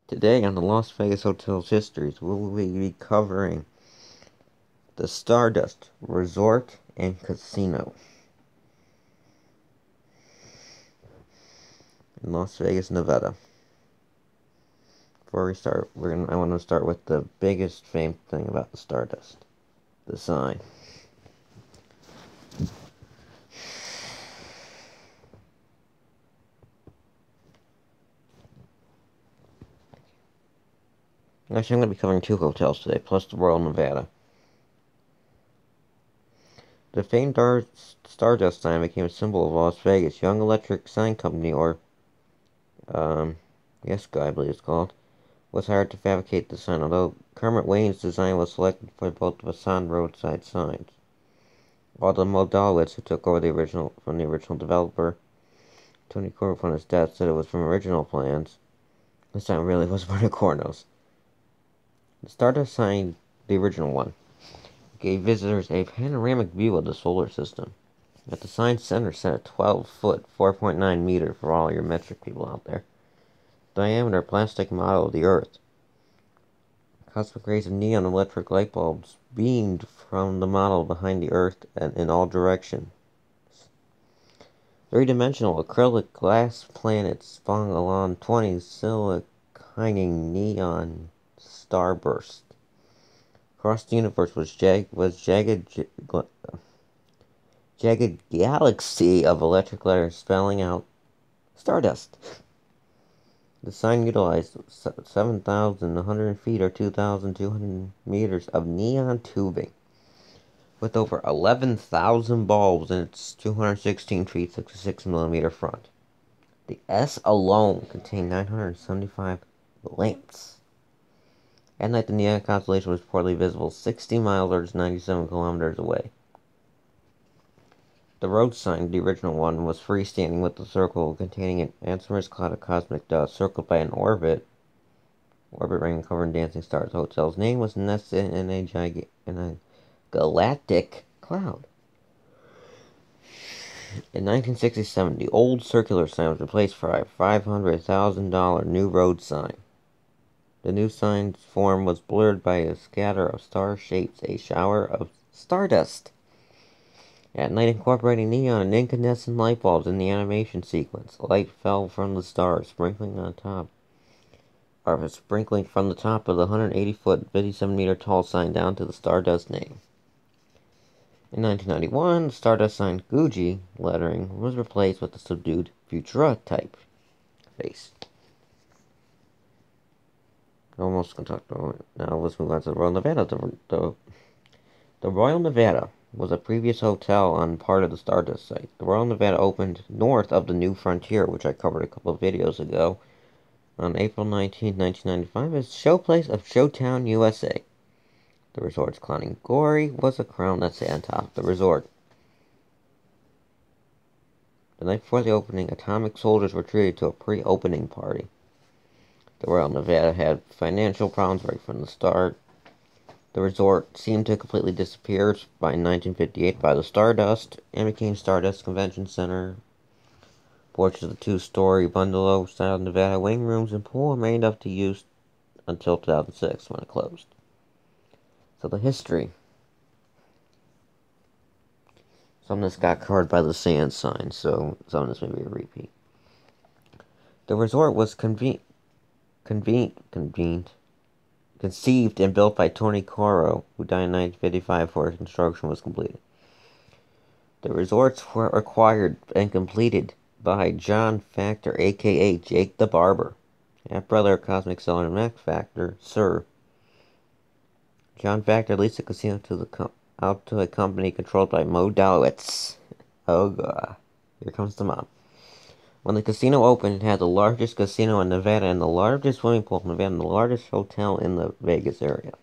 Today on the Las Vegas Hotel's Histories, we will be covering the Stardust Resort and Casino in Las Vegas, Nevada. Before we start, I want to start with the biggest famed thing about the Stardust, the sign. Actually, I'm going to be covering two hotels today, plus the Royal Nevada. The famed Stardust sign became a symbol of Las Vegas. Young Electric Sign Company, or YESCO, I believe it's called, was hired to fabricate the sign, although Kermit Wayne's design was selected for both the facade and roadside signs. While the Modowitz, who took over from the original developer, Tony Corvo, upon his death, said it was from original plans, the sign really was for the Cornos. The Stardust sign, the original one, gave visitors a panoramic view of the solar system. At the sign's center sat a 12-foot, 4.9 meter for all your metric people out there, diameter plastic model of the Earth. Cosmic rays of neon electric light bulbs beamed from the model behind the Earth and in all directions. Three-dimensional acrylic glass planets spun along 20 siliconing neon starbursts. Across the universe was jagged galaxy of electric letters spelling out Stardust. The sign utilized 7,100 feet or 2,200 meters of neon tubing, with over 11,000 bulbs in its 216 feet 66 millimeter front. The S alone contained 975 lamps. At night, the neon constellation was reportedly visible 60 miles or 97 kilometers away. The road sign, the original one, was freestanding with the circle containing an anemometous cloud of cosmic dust circled by an orbit ring covered in dancing stars. The hotel's name was nested in a galactic cloud. In 1967, the old circular sign was replaced for a $500,000 new road sign. The new sign's form was blurred by a scatter of star shapes, a shower of stardust. At night, incorporating neon and incandescent light bulbs in the animation sequence, light fell from the stars, sprinkling from the top of the 180-foot, 57-meter tall sign down to the Stardust name. In 1991, the Stardust sign Gucci lettering was replaced with the subdued Futura type face. Almost going to talk about now. Let's move on to the Royal Nevada. The Royal Nevada was a previous hotel on part of the Stardust site. The Royal Nevada opened north of the New Frontier, which I covered a couple of videos ago, on April 19, 1995, as showplace of Showtown, USA. The resort's crowning glory was a crown that sat on top of the resort. The night before the opening, atomic soldiers were treated to a pre-opening party. The Royal Nevada had financial problems right from the start. The resort seemed to completely disappear by 1958 by the Stardust and became Stardust Convention Center. Portions of the two-story bungalow-style Nevada wing rooms and pool remained up to use until 2006 when it closed. So the history. Some of this got covered by the sand sign, so some of this may be a repeat. The resort was conceived and built by Tony Corvo, who died in 1955 before construction was completed. The resorts were acquired and completed by John Factor, a.k.a. Jake the Barber, half-brother of Cosmic Seller and Max Factor, Sir. John Factor leased the casino out to a company controlled by Modowitz. Oh god, here comes the mom. When the casino opened, it had the largest casino in Nevada and the largest swimming pool in Nevada and the largest hotel in the Vegas area.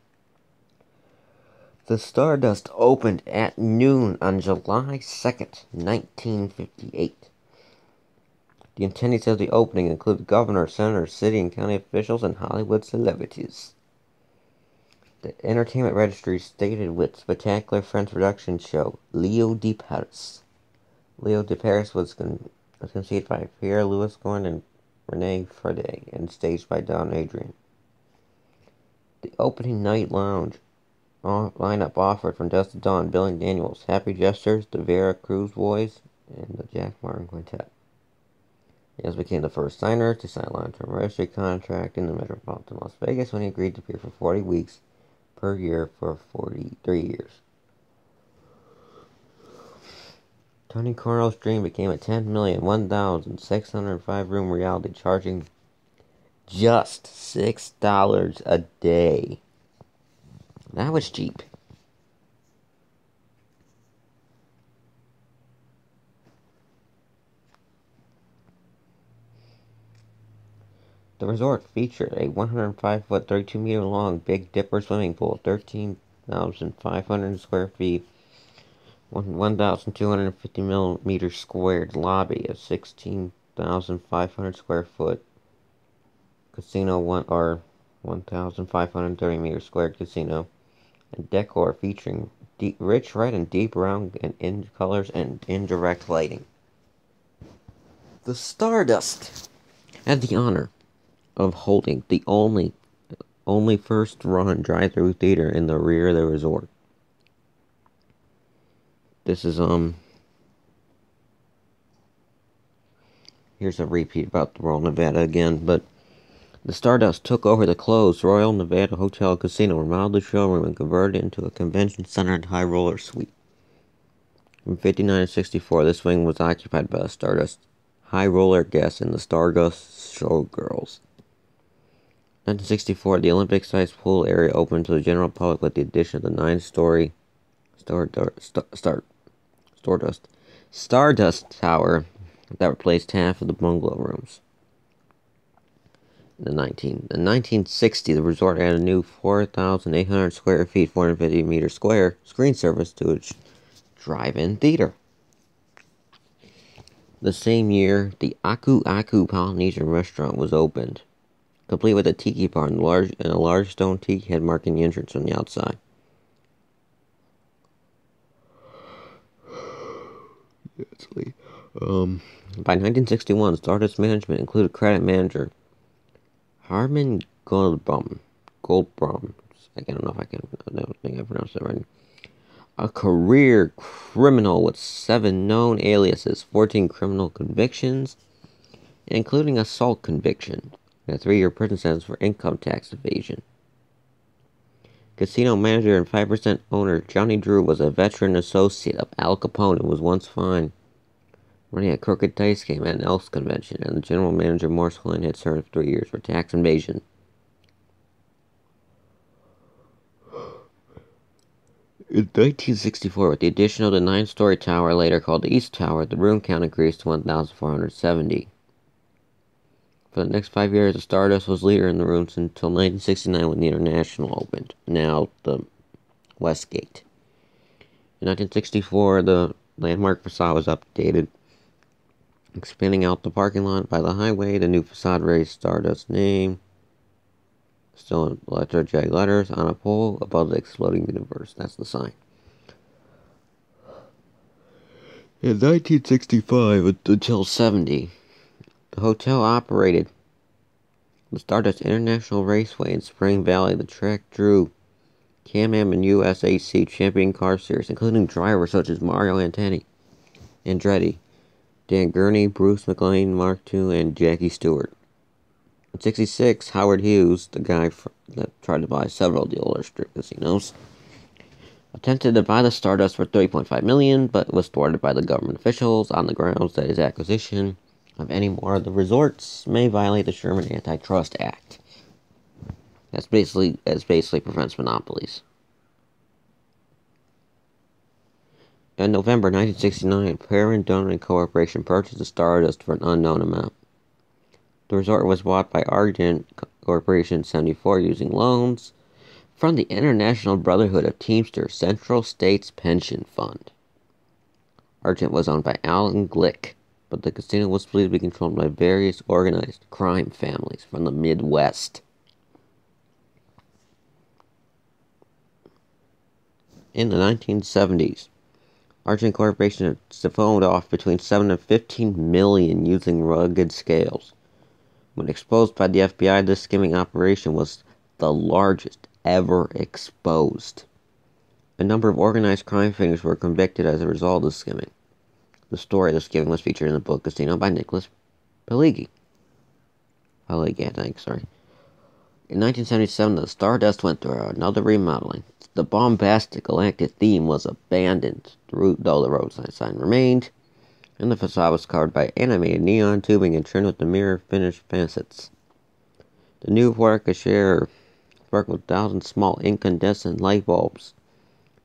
The Stardust opened at noon on July 2nd, 1958. The attendees of the opening include governors, senators, city and county officials, and Hollywood celebrities. The entertainment registry stated with spectacular French production show Leo de Paris. Leo de Paris was conceived by Pierre-Louis Gordon and Renee Friday and staged by Don Adrian. The opening night lounge lineup offered from dusk to dawn Billy Daniels, Happy Jesters, the Vera Cruz Boys, and the Jack Martin Quintet. Daniels became the first signer to sign a long-term registry contract in the Metropolitan Las Vegas when he agreed to appear for 40 weeks per year for 43 years. Tony Cornell's dream became a 10,001,605 room reality, charging just $6 a day. That was cheap. The resort featured a 105-foot, 32-meter long Big Dipper swimming pool, 13,500 square feet, 1,250 millimeter squared lobby, a 16,500 square foot casino, 1,530 meter squared casino, and decor featuring rich red and deep brown and colors and indirect lighting. The Stardust had the honor of holding the only first-run drive-through theater in the rear of the resort. This is, here's a repeat about the Royal Nevada again, but the Stardust took over the closed Royal Nevada Hotel Casino, remodeled the showroom, and converted it into a convention center and high roller suite. From 59 to 64, this wing was occupied by the Stardust high roller guests and the Stardust showgirls. 1964, the Olympic-sized pool area opened to the general public with the addition of the 9-story Stardust Tower that replaced half of the bungalow rooms. In 1960, the resort added a new 4,800 square feet, 450 meter square screen service to its drive-in theater. The same year, the Aku Aku Polynesian restaurant was opened, complete with a tiki bar and a large stone tiki head marking the entrance on the outside. By 1961, Stardust management included credit manager Harmon Goldbaum. I don't think I pronounced that right. A career criminal with 7 known aliases, 14 criminal convictions, including assault conviction, and a 3-year prison sentence for income tax evasion. Casino manager and 5% owner Johnny Drew was a veteran associate of Al Capone and was once fined running a crooked dice game at an Elks convention, and the general manager Morris Klein had served 3 years for tax evasion. In 1964, with the addition of the 9-story tower, later called the East Tower, the room count increased to 1,470. For the next 5 years, the Stardust was leader in the rooms until 1969 when the International opened, now the Westgate. In 1964, the landmark facade was updated, expanding out the parking lot by the highway. The new facade raised Stardust's name, still in electric letters, on a pole above the exploding universe. That's the sign. In 1965 until 70, the hotel operated the Stardust International Raceway in Spring Valley. The track drew Can-Am and USAC champion car series, including drivers such as Mario Andretti, Dan Gurney, Bruce McLean, Mark II, and Jackie Stewart. In 1966, Howard Hughes, the guy that tried to buy several of the older strip casinos, attempted to buy the Stardust for $30.5 million, but was thwarted by the government officials on the grounds that his acquisition of any more of the resorts may violate the Sherman Antitrust Act. That basically prevents monopolies. In November 1969, Perrin, Dunn & Corporation purchased the Stardust for an unknown amount. The resort was bought by Argent Corporation in 1974 using loans from the International Brotherhood of Teamsters Central States Pension Fund. Argent was owned by Alan Glick, but the casino was believed to be controlled by various organized crime families from the Midwest. In the 1970s, Argent Corporation had siphoned off between $7 and $15 million using rugged scales, When exposed by the FBI, this skimming operation was the largest ever exposed. A number of organized crime figures were convicted as a result of skimming. The story of the skimming was featured in the book Casino by Nicholas Pileggi. I think, sorry. In 1977, the Stardust went through another remodeling. The bombastic galactic theme was abandoned, though the roadside sign remained, and the facade was covered by animated neon tubing and trimmed with the mirror finished facets. The new Warwickshire sparkled with 1,000 small incandescent light bulbs.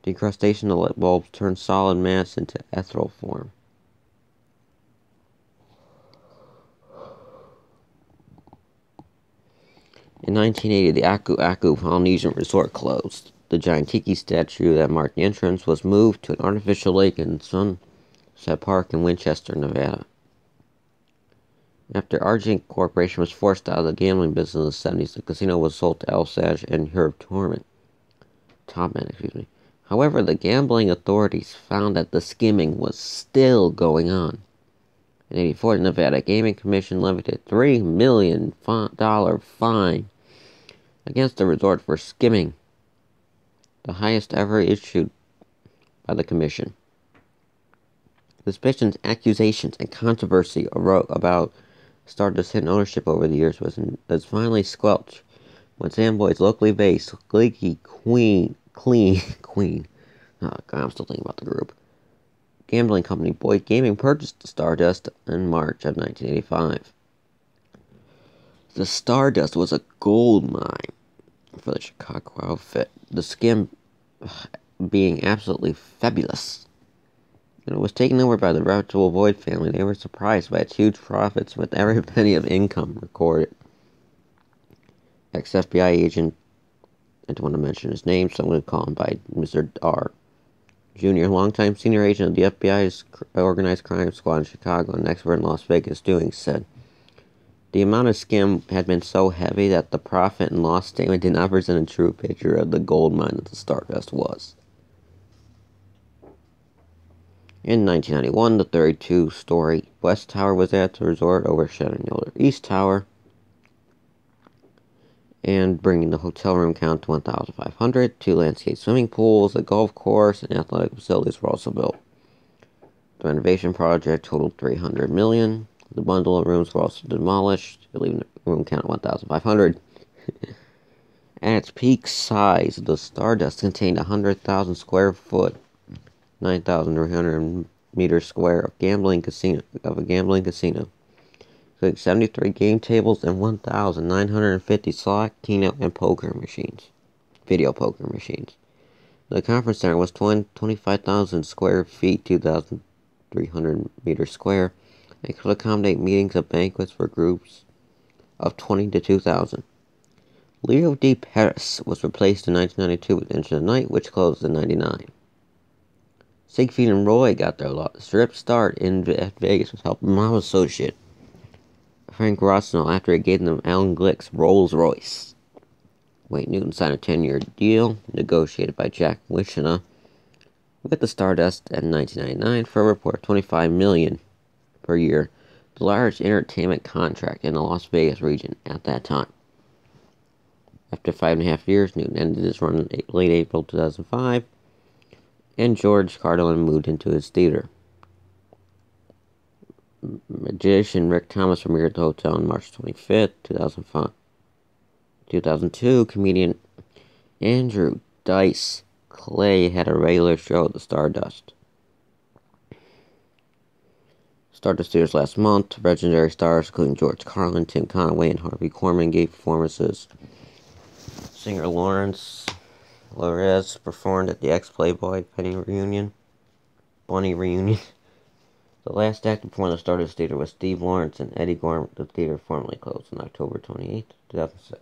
The incrustation of the light bulbs turned solid mass into ethereal form. In 1980, the Aku Aku Polynesian Resort closed. The giant tiki statue that marked the entrance was moved to an artificial lake in Sunset Park in Winchester, Nevada. After Argent Corporation was forced out of the gambling business in the 70s, the casino was sold to Al Sage and Herb Topman. However, the gambling authorities found that the skimming was still going on. In 1984, the Nevada Gaming Commission levied a $3 million fine against the resort for skimming, the highest ever issued by the commission. Suspicions, accusations, and controversy arose about Stardust's hidden ownership over the years was finally squelched when Samboy's locally based Gleeky Queen. Oh God, I'm still thinking about the group. Gambling company Boyd Gaming purchased the Stardust in March of 1985. The Stardust was a gold mine for the Chicago outfit, the skim being absolutely fabulous. When it was taken over by the reputable Boyd family, they were surprised by its huge profits with every penny of income recorded. Ex-FBI agent, I don't want to mention his name, so I'm going to call him by Mr. R. Jr., longtime senior agent of the FBI's organized crime squad in Chicago and expert in Las Vegas doing, said the amount of skim had been so heavy that the profit and loss statement did not present a true picture of the gold mine that the Stardust was. In 1991, the 32-story West Tower was at the resort, overshadowing the older East Tower, and bringing the hotel room count to 1,500. 2 landscape swimming pools, a golf course, and athletic facilities were also built. The renovation project totaled $300 million. The bundle of rooms were also demolished, leaving the room count at 1,500. At its peak size, the Stardust contained 100,000 square foot, 9,300 meters square of a gambling casino, including 73 game tables and 1,950 slot, keno, and video poker machines. The conference center was 25,000 square feet, 2,300 meters square, and could accommodate meetings and banquets for groups of 20 to 2,000. Leo D. Paris was replaced in 1992 with Into the Night, which closed in 1999. Siegfried and Roy got their strip start in Vegas with help from my associate Frank Rossnell after he gave them Alan Glick's Rolls Royce. Wayne Newton signed a 10-year deal negotiated by Jack Wichita with the Stardust in 1999 for a report of $25 million per year, the largest entertainment contract in the Las Vegas region at that time. After 5.5 years, Newton ended his run in late April 2005, and George Carlin moved into his theater. Magician Rick Thomas premiered the hotel on March 25th, 2002. Comedian Andrew Dice Clay had a regular show at the Stardust. Stardust Theaters last month. Legendary stars including George Carlin, Tim Conway, and Harvey Korman gave performances. Singer Lawrence Lorez performed at the ex-Playboy Bunny reunion. The last act to perform at the Stardust Theater was Steve Lawrence and Eddie Gorman. The theater formally closed on October 28, 2006.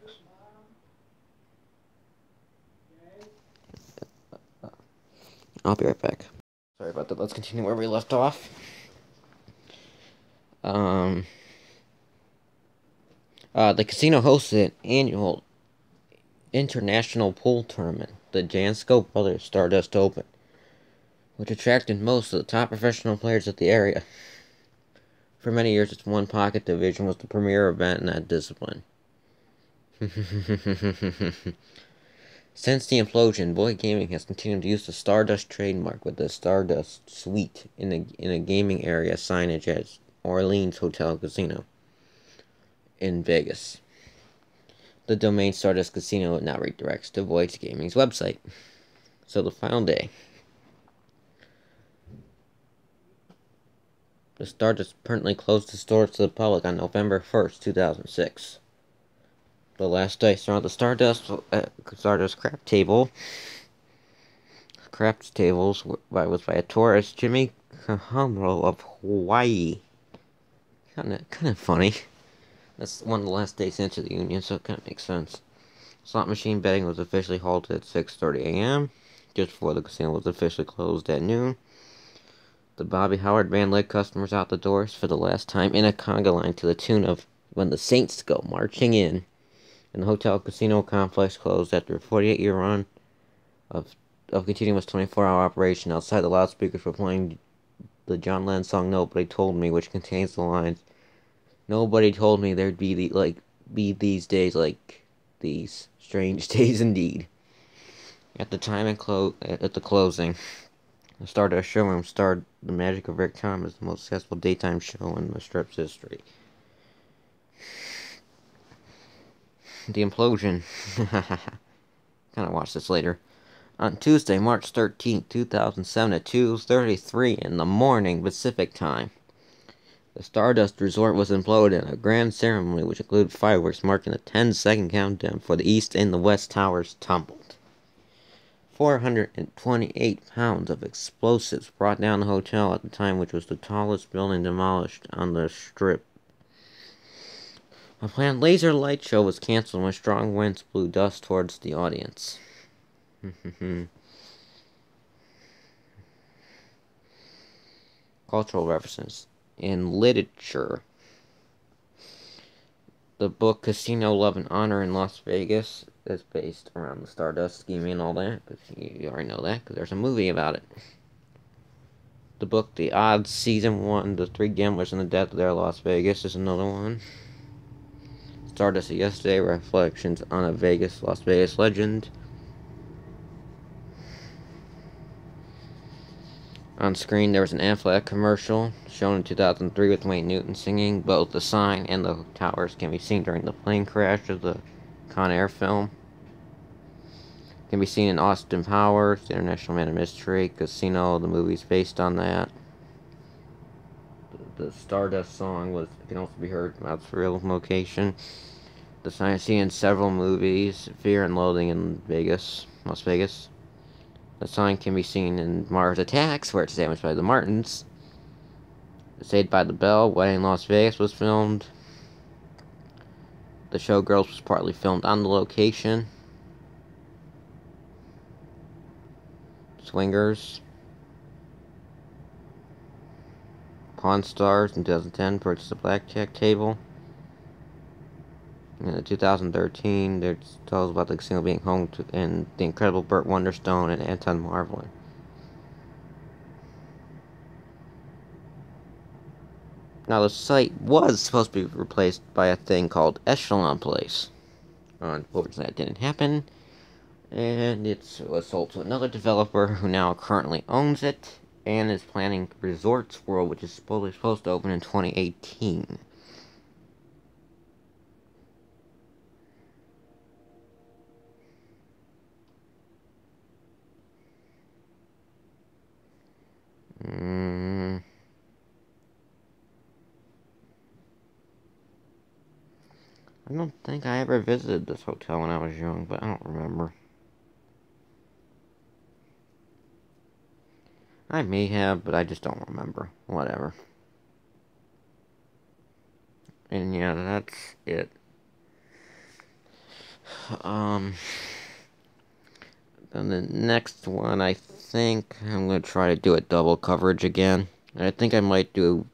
I'll be right back. Sorry about that. Let's continue where we left off. The casino hosted an annual international pool tournament, the Jansko Brothers Stardust Open, which attracted most of the top professional players of the area. For many years, its one pocket division was the premier event in that discipline. Since the implosion, Boyd Gaming has continued to use the Stardust trademark with the Stardust Suite in a gaming area signage at Orleans Hotel Casino in Vegas. The domain Stardust Casino now redirects to Boyd Gaming's website. So the final day. The Stardust permanently closed its doors to the public on November 1st, 2006. The last day saw the Stardust craft table. Craft tables was by a tourist, Jimmy Kahamro of Hawaii. Kind of funny. That's one of the last days into the union, so it kind of makes sense. Slot machine betting was officially halted at 6:30 a.m., just before the casino was officially closed at noon. The Bobby Howard Band led customers out the doors for the last time in a conga line to the tune of When the Saints Go Marching In. And the hotel casino complex closed after a 48-year run of continuous 24-hour operation. Outside, the loudspeakers were playing the John Lennon song "Nobody Told Me," which contains the lines, "Nobody told me there'd be these days like these strange days indeed." At the time at the closing, the Stardust showroom starred The Magic of Rick Thomas, the most successful daytime show in the Strip's history. The implosion. Kind of watch this later. On Tuesday, March 13, 2007 at 2:33 in the morning Pacific time, the Stardust Resort was imploded in a grand ceremony which included fireworks marking a 10-second countdown for the East and the West Towers tumbled. 428 pounds of explosives brought down the hotel at the time, which was the tallest building demolished on the Strip. A planned laser light show was canceled when strong winds blew dust towards the audience. Cultural references. In literature, the book Casino Love and Honor in Las Vegas is based around the Stardust scheming and all that, but you already know that because there's a movie about it. The book The Odds Season 1, The Three Gamblers and the Death of Their Las Vegas is another one. Stardust of Yesterday, Reflections on a Las Vegas Legend. On screen, there was an Affleck commercial shown in 2003 with Wayne Newton singing. Both the sign and the towers can be seen during the plane crash of the Con Air film. Can be seen in Austin Powers, The International Man of Mystery, Casino, the movie's based on that. The Stardust song can also be heard from its real location. The sign is seen in several movies, Fear and Loathing in Las Vegas. The sign can be seen in Mars Attacks, where it's damaged by the Martins. Saved by the Bell, Wedding in Las Vegas was filmed. The Showgirls was partly filmed on the location. Swingers. Pawn Stars in 2010 purchased a blackjack table. In 2013, it tells about the casino being home to and the incredible Burt Wonderstone and Anton Marvelin. Now, the site was supposed to be replaced by a thing called Echelon Place. Unfortunately, that didn't happen, and it was sold to another developer who now currently owns it and is planning Resorts World, which is supposed to open in 2018. I don't think I ever visited this hotel when I was young, but I don't remember. I may have, but I just don't remember. Whatever. And yeah, that's it. Then the next one, I think I'm going to try to do a double coverage again. I think I might do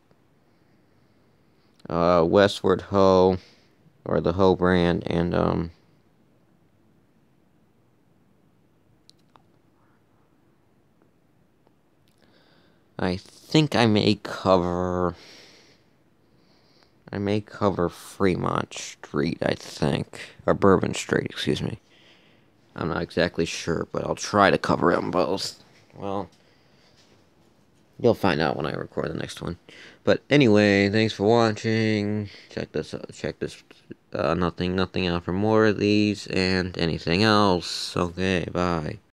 Westward Ho, or the Ho brand, and I think I may cover I may cover Fremont Street, I think. Or Bourbon Street, excuse me. I'm not exactly sure, but I'll try to cover them both. Well, you'll find out when I record the next one. But anyway, thanks for watching. Check this nothing out for more of these and anything else. Okay, bye.